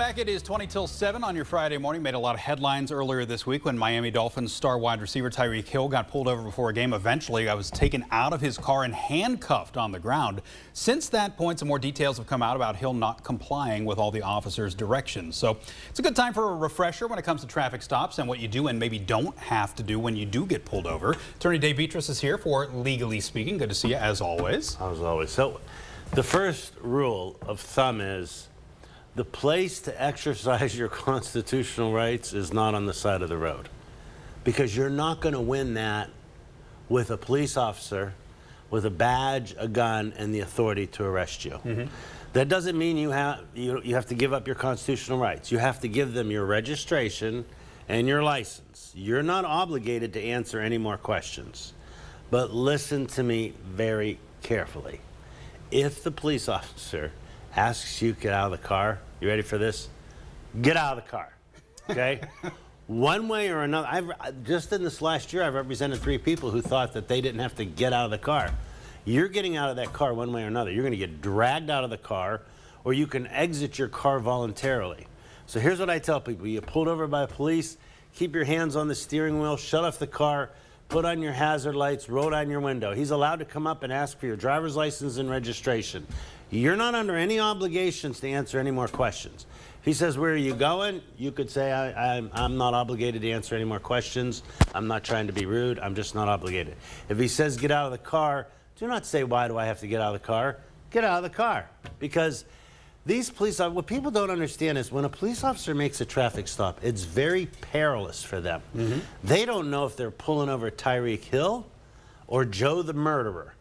back. It is 20 till 7 on your Friday morning. Made a lot of headlines earlier this week when Miami Dolphins star wide receiver Tyreek Hill got pulled over before a game. Eventually, I was taken out of his car and handcuffed on the ground. Since that point, some more details have come out about Hill not complying with all the officers' directions. So it's a good time for a refresher when it comes to traffic stops and what you do and maybe don't have to do when you do get pulled over. Attorney David Betras is here for Legally Speaking. Good to see you as always. As always. So the first rule of thumb is the place to exercise your constitutional rights is not on the side of the road, because you're not going to win that with a police officer with a badge, a gun, and the authority to arrest you. That doesn't mean you have to give up your constitutional rights. You have to give them your registration and your license. You're not obligated to answer any more questions. But listen to me very carefully. If the police officer asks you to get out of the car, you ready for this? Get out of the car, okay? One way or another, just in this last year, I've represented 3 people who thought that they didn't have to get out of the car. You're getting out of that car one way or another. You're gonna get dragged out of the car, or you can exit your car voluntarily. So here's what I tell people. You get pulled over by police, keep your hands on the steering wheel, shut off the car, put on your hazard lights, roll down your window. He's allowed to come up and ask for your driver's license and registration. You're not under any obligations to answer any more questions. If he says, where are you going? You could say, I'm not obligated to answer any more questions. I'm not trying to be rude. I'm just not obligated. If he says, get out of the car, do not say, why do I have to get out of the car? Get out of the car. Because these police officers, what people don't understand is when a police officer makes a traffic stop, it's very perilous for them. They don't know if they're pulling over Tyreek Hill or Joe the murderer.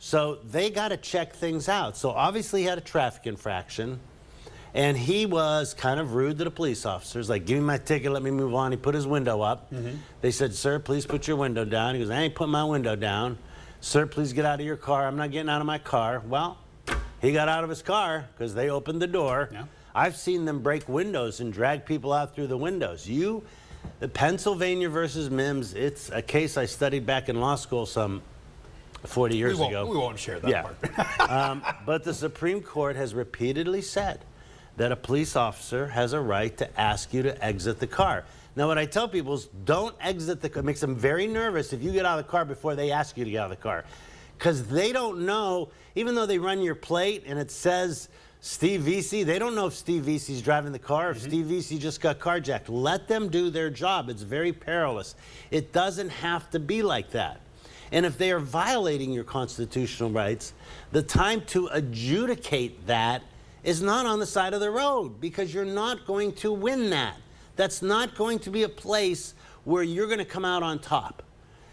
So they got to check things out. So obviously he had a traffic infraction, and he was kind of rude to the police officers, like, give me my ticket, let me move on. He put his window up. They said, sir, please put your window down. He goes, I ain't putting my window down. Sir, please get out of your car. I'm not getting out of my car. Well, he got out of his car because they opened the door. I've seen them break windows and drag people out through the windows. The Pennsylvania versus Mims, it's a case I studied back in law school some 40 years ago. We won't share that part. But the Supreme Court has repeatedly said that a police officer has a right to ask you to exit the car. Now, what I tell people is don't exit the car. It makes them very nervous if you get out of the car before they ask you to get out of the car. Because they don't know, even though they run your plate and it says Steve Vesey, they don't know if Steve Vesey's driving the car, if Steve Vesey just got carjacked. Let them do their job. It's very perilous. It doesn't have to be like that. And if they are violating your constitutional rights, the time to adjudicate that is not on the side of the road, because you're not going to win that. That's not going to be a place where you're going to come out on top.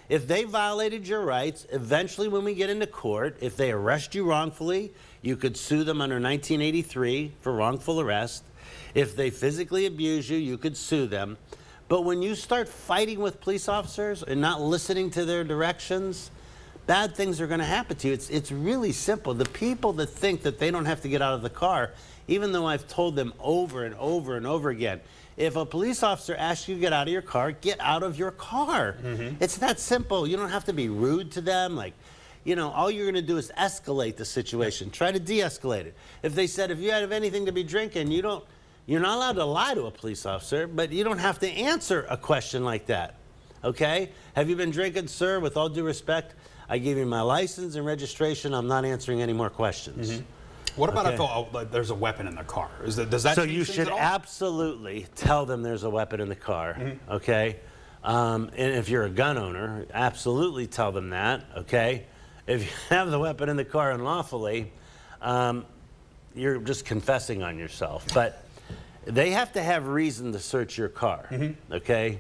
If they violated your rights, eventually when we get into court, if they arrest you wrongfully, you could sue them under 1983 for wrongful arrest. If they physically abuse you, you could sue them. But when you start fighting with police officers and not listening to their directions, bad things are going to happen to you. It's really simple. The people that think that they don't have to get out of the car, even though I've told them over and over and over again, if a police officer asks you to get out of your car, get out of your car. It's that simple. You don't have to be rude to them. Like, you know, all you're going to do is escalate the situation. Try to de-escalate it. If they said, if you have anything to be drinking, you're not allowed to lie to a police officer, but you don't have to answer a question like that, okay? Have you been drinking, sir? With all due respect, I gave you my license and registration. I'm not answering any more questions. What about if there's a weapon in the car? Does that so change you things should at all? absolutely tell them there's a weapon in the car, okay? And if you're a gun owner, absolutely tell them that, okay? If you have the weapon in the car unlawfully, you're just confessing on yourself. But they have to have reason to search your car, okay?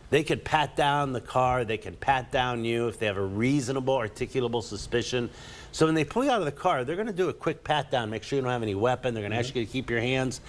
They could pat down the car, they can pat down you if they have a reasonable, articulable suspicion. So when they pull you out of the car, they're gonna do a quick pat down, make sure you don't have any weapon. They're gonna ask you to keep your hands.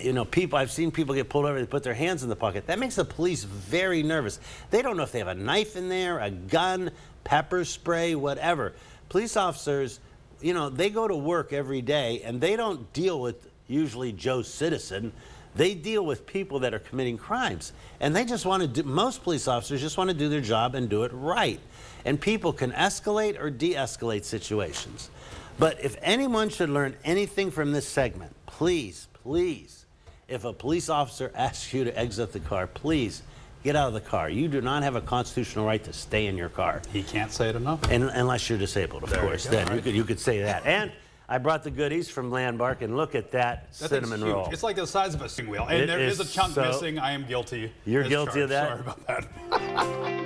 You know, I've seen people get pulled over, they put their hands in the pocket. That makes the police very nervous. They don't know if they have a knife in there, a gun, pepper spray, whatever. Police officers, you know, they go to work every day and they don't deal with usually Joe Citizen. They deal with people that are committing crimes. And they just want to do, most police officers just want to do their job and do it right. And people can escalate or de-escalate situations. But if anyone should learn anything from this segment, please, please, if a police officer asks you to exit the car, please get out of the car. You do not have a constitutional right to stay in your car. He can't say it enough. Unless you're disabled, of course. Then right. you could say that. And I brought the goodies from Landmark, and look at that cinnamon huge. roll. It's like the size of a steering wheel. And there is a chunk missing. I am guilty. You're guilty of that? Sorry about that.